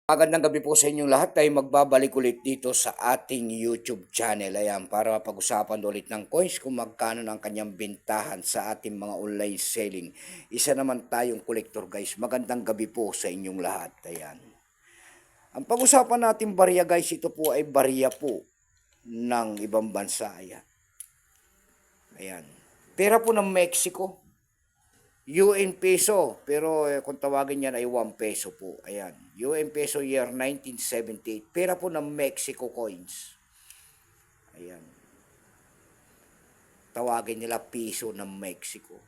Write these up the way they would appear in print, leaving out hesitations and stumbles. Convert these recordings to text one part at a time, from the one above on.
Magandang gabi po sa inyong lahat. Tayo magbabalik ulit dito sa ating YouTube channel. Ayan, para pag-usapan ulit ng coins kung magkano ang kanyang bintahan sa ating mga online selling. Isa naman tayong collector guys. Magandang gabi po sa inyong lahat. Ayan. Ang pag-usapan natin barya guys, ito po ay barya po ng ibang bansa. Ayan. Ayan. Pera po ng Mexico. UN peso, pero kung tawagin yan ay 1 peso po. Ayan. UN peso year 1978. Pera po ng Mexico coins. Ayan. Tawagin nila piso ng Mexico.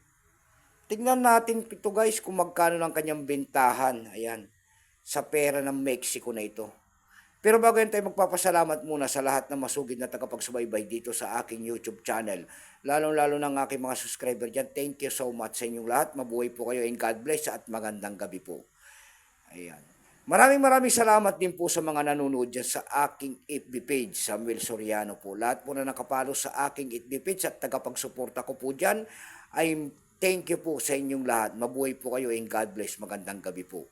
Tignan natin ito guys kung magkano ng kanyang bentahan. Ayan. Sa pera ng Mexico na ito. Pero bago yan tayo magpapasalamat muna sa lahat ng masugid na tagapagsubaybay dito sa aking YouTube channel. Lalong-lalo ng aking mga subscriber dyan. Thank you so much sa inyong lahat. Mabuhay po kayo and God bless at magandang gabi po. Ayan. Maraming salamat din po sa mga nanonood dyan sa aking FB page, Samuel Soriano po. Lahat po na nakapalo sa aking FB page at tagapagsuporta ko po dyan ay thank you po sa inyong lahat. Mabuhay po kayo and God bless. Magandang gabi po.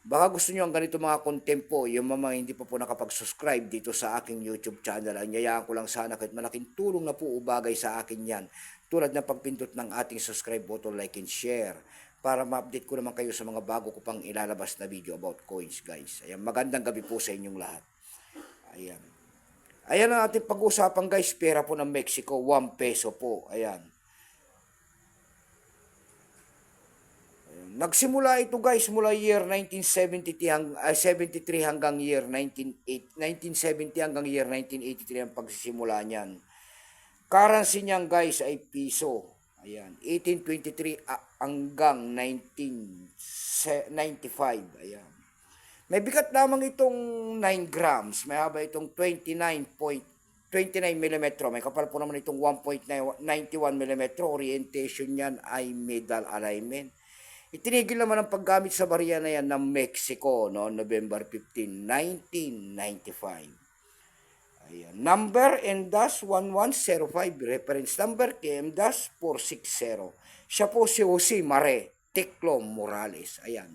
Baka gusto nyo ang ganito mga content po, yung mga hindi pa po nakapag-subscribe dito sa aking YouTube channel, anyayaan ko lang sana kahit malaking tulong na po ubagay sa akin yan. Tulad ng pagpindot ng ating subscribe button, like and share, para ma-update ko naman kayo sa mga bago ko pang ilalabas na video about coins guys. Ayan, magandang gabi po sa inyong lahat. Ayan. Ayan ang ating pag-uusapan guys, pera po ng Mexico, 1 peso po. Ayan. Nagsimula ito guys mula year 1973 hanggang year 1970 hanggang year 1983 ang pagsisimula niyan. Currency niyan guys ay piso. Ayan, 1823 hanggang 1995. Ayan. May bigat lamang itong 9 grams. May haba itong 29 mm. May kapal po naman itong 1.91 mm. Orientation niyan ay middle alignment. Itinigil naman ang paggamit sa barya na yan ng Mexico noong November 15, 1995. Ayan. Number M-1105, reference number KM-460. Siya po si Jose Mare Teclo Morales. Ayan.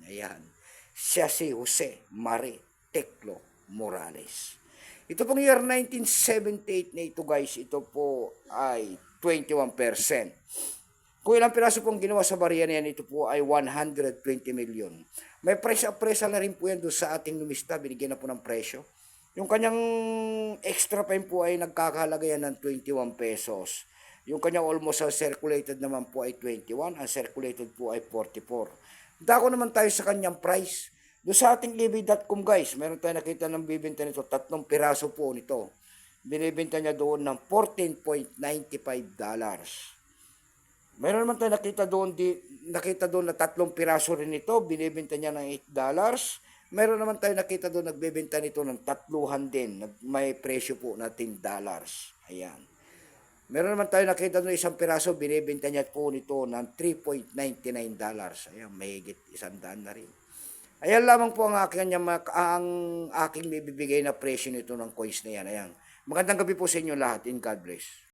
Siya si Jose Mare Teclo Morales. Ito pong year 1978 na ito guys, ito po ay 21%. Kung ilang piraso pong ginawa sa barya na yan, ito po ay 120 million. May presyo na rin po yan doon sa ating lumista. Binigyan na po ng presyo. Yung kanyang extra pa po ay nagkakahalaga yan ng 21 pesos. Yung kanyang almost circulated naman po ay 21. Ang circulated po ay 44. Dako naman tayo sa kanyang price. Doon sa ating ebay.com guys, meron tayo nakita ng bibenta nito. 3 piraso po nito. Binibenta niya doon ng $14.95. Meron naman tayo nakita doon na 3 piraso rin ito, binibenta niya ng $8. Meron naman tayo nakita doon nagbebenta nito ng 3 din, may presyo po na $10. Ayan. Meron naman tayo nakita doon 1 piraso, binibenta niya po nito ng $3.99. Ayan, may higit 100 na rin. Ayan lamang po ang aking bibigay na presyo nito ng coins na yan. Ayan. Magandang gabi po sa inyo lahat. In God bless.